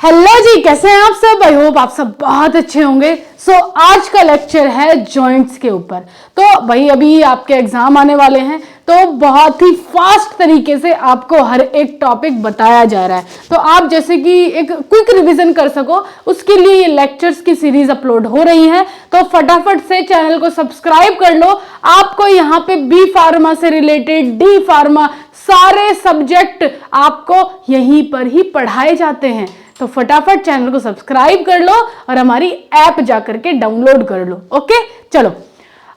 Hello जी, कैसे हैं आप सब। आई होप आप सब बहुत अच्छे होंगे। आज का लेक्चर है जॉइंट्स के ऊपर। तो भाई अभी आपके एग्जाम आने वाले हैं, तो बहुत ही फास्ट तरीके से आपको हर एक टॉपिक बताया जा रहा है। तो आप जैसे कि एक क्विक रिवीजन कर सको, उसके लिए ये लेक्चर्स की सीरीज अपलोड हो रही है। तो फटाफट से चैनल को सब्सक्राइब कर लो। आपको यहाँ पे बी फार्मा से रिलेटेड, डी फार्मा, सारे सब्जेक्ट आपको यहीं पर ही पढ़ाए जाते हैं। तो फटाफट चैनल को सब्सक्राइब कर लो और हमारी ऐप जाकर के डाउनलोड कर लो। ओके, चलो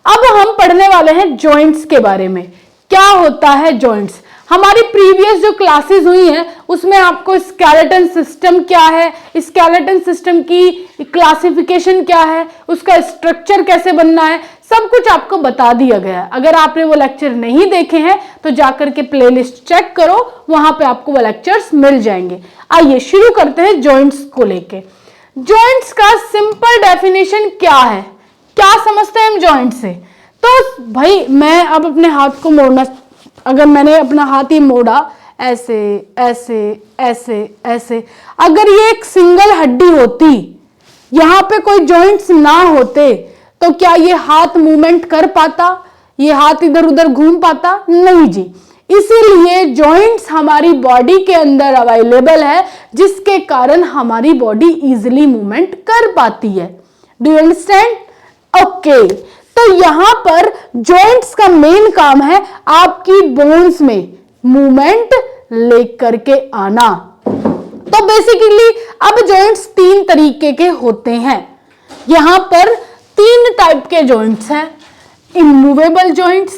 अब हम पढ़ने वाले हैं जॉइंट्स के बारे में। क्या होता है जॉइंट्स। हमारी प्रीवियस जो क्लासेस हुई हैं उसमें आपको स्केलेटन सिस्टम क्या है, स्केलेटन सिस्टम की क्लासिफिकेशन क्या है, उसका स्ट्रक्चर कैसे बनना है, सब कुछ आपको बता दिया गया है। अगर आपने वो लेक्चर नहीं देखे हैं तो जाकर के प्लेलिस्ट चेक करो, वहां पे आपको वो लेक्चर्स मिल जाएंगे। आइए शुरू करते हैं जॉइंट्स को लेके। जॉइंट्स का सिंपल डेफिनेशन क्या है, क्या समझते हैं हम जॉइंट से। तो भाई मैं अब अपने हाथ को मोड़ना, अगर मैंने अपना हाथ ही मोड़ा ऐसे ऐसे ऐसे ऐसे, अगर ये एक सिंगल हड्डी होती, यहां पे कोई जॉइंट्स ना होते, तो क्या ये हाथ मूवमेंट कर पाता, ये हाथ इधर उधर घूम पाता? नहीं जी। इसीलिए जॉइंट्स हमारी बॉडी के अंदर अवेलेबल है, जिसके कारण हमारी बॉडी इजीली मूवमेंट कर पाती है। Do you understand? ओके, तो यहां पर जॉइंट्स का मेन काम है आपकी बोन्स में मूवमेंट लेकर के आना। तो बेसिकली अब जॉइंट्स तीन तरीके के होते हैं। यहां पर तीन टाइप के जॉइंट्स हैं, immovable joints,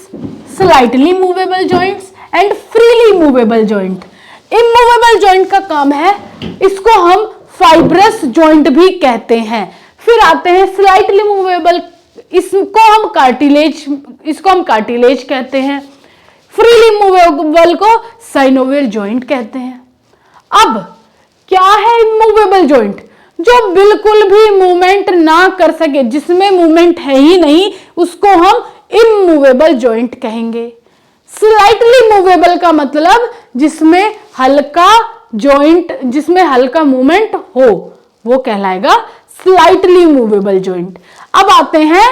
slightly movable joints and freely movable joint. Immovable joint का काम है, इसको हम फाइब्रस जॉइंट भी कहते हैं। फिर आते हैं स्लाइटली मूवेबल, इसको हम कार्टिलेज कहते हैं। फ्रीली मूवेबल को साइनोवियल जॉइंट कहते हैं। अब क्या है इमूवेबल जॉइंट? जो बिल्कुल भी मूवमेंट ना कर सके, जिसमें मूवमेंट है ही नहीं, उसको हम इमूवेबल जॉइंट कहेंगे। स्लाइटली मूवेबल का मतलब जिसमें हल्का जॉइंट, जिसमें हल्का मूवमेंट हो, वो कहलाएगा स्लाइटली मूवेबल जॉइंट। अब आते हैं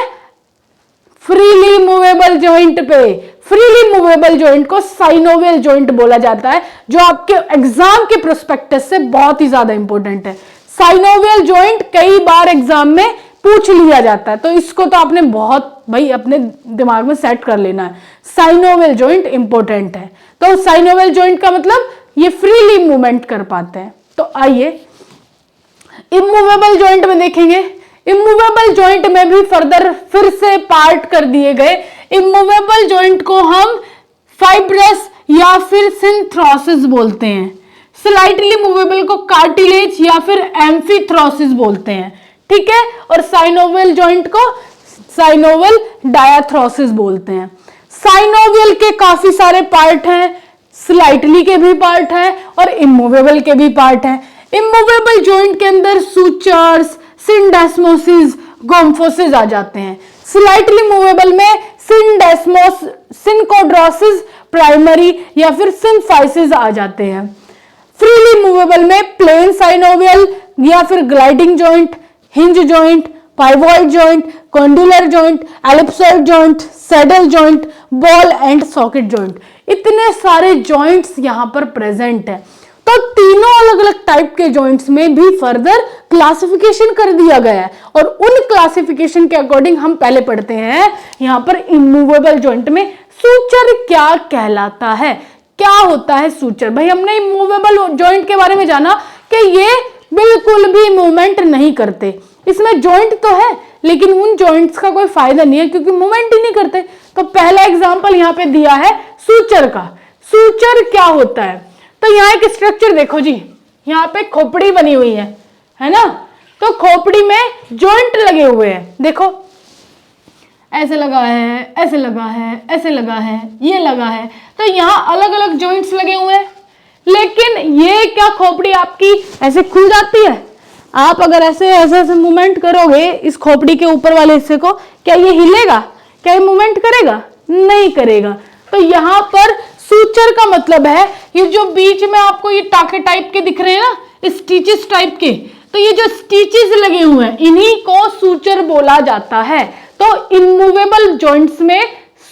फ्रीली मूवेबल जॉइंट पे। फ्रीली मूवेबल जॉइंट को साइनोवियल जॉइंट बोला जाता है, जो आपके एग्जाम के प्रोस्पेक्टस से बहुत ही ज्यादा इंपॉर्टेंट है। साइनोवियल जॉइंट कई बार एग्जाम में पूछ लिया जाता है, तो इसको तो आपने बहुत भाई अपने दिमाग में सेट कर लेना है। साइनोवियल जॉइंट इंपॉर्टेंट है। तो साइनोवियल जॉइंट का मतलब ये फ्रीली मूवमेंट कर पाते हैं। तो आइए इमूवेबल जॉइंट में देखेंगे। इमूवेबल जॉइंट में भी फर्दर फिर से पार्ट कर दिए गए। इमूवेबल जॉइंट को हम फाइब्रस या फिर सिंथ्रोसिस बोलते हैं। स्लाइटली मूवेबल को कार्टिलेज या फिर एम्फीथ्रोसिस बोलते हैं, ठीक है। और साइनोवियल जॉइंट को साइनोवियल डायाथ्रोसिस बोलते हैं। साइनोवियल के काफी सारे पार्ट हैं, स्लाइटली के भी पार्ट हैं और इमूवेबल के भी पार्ट हैं। इमूवेबल जॉइंट के अंदर सूचर्स, सिंडेस्मोसिस, गोम्फोसिस आ जाते हैं। स्लाइटली मूवेबल में सिनकोड्रोसिस प्राइमरी या फिर सिम्फाइसिस आ जाते हैं। फ्रीली मूवेबल में प्लेन साइनोवियल या फिर gliding joint, hinge joint, pivot joint, condylar joint, ellipsoid joint, saddle joint, ball and socket joint, इतने सारे जॉइंट्स यहां पर प्रेजेंट है। तो तीनों अलग अलग टाइप के जॉइंट्स में भी फर्दर क्लासिफिकेशन कर दिया गया है, और उन क्लासिफिकेशन के अकॉर्डिंग हम पहले पढ़ते हैं यहां पर इमूवेबल जॉइंट में सूचर क्या कहलाता है। क्या होता है सूचर? भाई हमने इमूवेबल जॉइंट के बारे में जाना कि ये बिल्कुल भी मूवमेंट नहीं करते। इसमें जॉइंट तो है लेकिन उन जॉइंट्स का कोई फायदा नहीं है, क्योंकि मूवमेंट ही नहीं करते। तो पहला एग्जांपल यहां पे दिया है सूचर का। सूचर क्या होता है? तो यहाँ एक स्ट्रक्चर देखो जी, यहाँ पे खोपड़ी बनी हुई है ना। तो खोपड़ी में जॉइंट लगे हुए हैं, देखो ऐसे लगा है, ऐसे लगा है, ऐसे लगा है, ये लगा है। तो यहाँ अलग अलग जॉइंट्स लगे हुए हैं। लेकिन ये क्या खोपड़ी आपकी ऐसे खुल जाती है? आप अगर ऐसे ऐसे ऐसे मूवमेंट करोगे इस खोपड़ी के ऊपर वाले हिस्से को, क्या ये हिलेगा? क्या ये मूवमेंट करेगा? नहीं करेगा। तो यहाँ पर सूचर का मतलब है ये जो बीच में आपको ये टाके टाइप के दिख रहे हैं ना, स्टिचेस टाइप के, तो ये जो स्टिचेस लगे हुए हैं इन्हीं को सूचर बोला जाता है। तो इमूवेबल जॉइंट्स में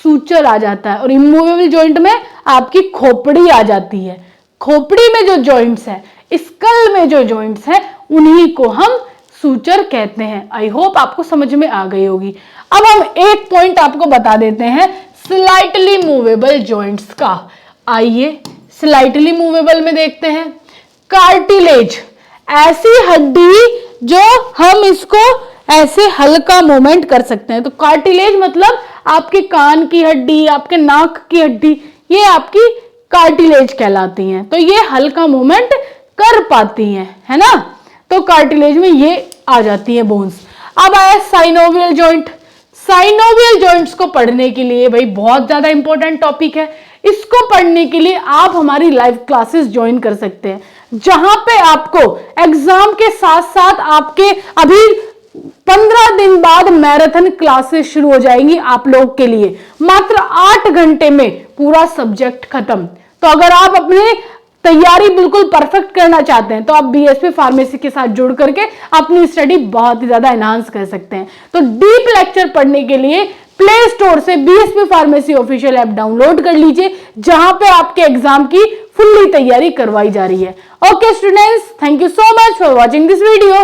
सूचर आ जाता है और इमूवेबल जॉइंट में आपकी खोपड़ी आ जाती है। खोपड़ी में जो जॉइंट्स है, स्कल में जो जॉइंट्स है, उन्हीं को हम सूचर कहते हैं। आई होप आपको समझ में आ गई होगी। अब हम एक पॉइंट आपको बता देते हैं स्लाइटली मूवेबल जॉइंट्स का। आइए स्लाइटली मूवेबल में देखते हैं। कार्टिलेज, ऐसी हड्डी जो हम इसको ऐसे हल्का मूवमेंट कर सकते हैं। तो कार्टिलेज मतलब आपके कान की हड्डी, आपके नाक की हड्डी, ये आपकी कार्टिलेज कहलाती हैं। तो ये हल्का मूवमेंट कर पाती हैं, है ना। तो कार्टिलेज में ये आ जाती है बोन्स। अब आया साइनोवियल जॉइंट। साइनोवियल जॉइंट्स को पढ़ने के लिए भाई बहुत ज्यादा इंपॉर्टेंट टॉपिक है। इसको पढ़ने के लिए आप हमारी लाइव क्लासेस ज्वाइन कर सकते हैं, जहां पे आपको एग्जाम के साथ साथ आपके अभी 15 दिन बाद मैराथन क्लासेस शुरू हो जाएंगी आप लोग के लिए। मात्र 8 घंटे में पूरा सब्जेक्ट खत्म। तो अगर आप अपने तैयारी बिल्कुल परफेक्ट करना चाहते हैं तो आप बीएसपी फार्मेसी के साथ जुड़ करके अपनी स्टडी बहुत ही ज्यादा एनहांस कर सकते हैं। तो डीप लेक्चर पढ़ने के लिए प्ले स्टोर से BSP pharmacy official app download कर लीजिए, जहां पे आपके एग्जाम की फुल्ली तैयारी करवाई जा रही है। Okay students, thank you so much for watching this video.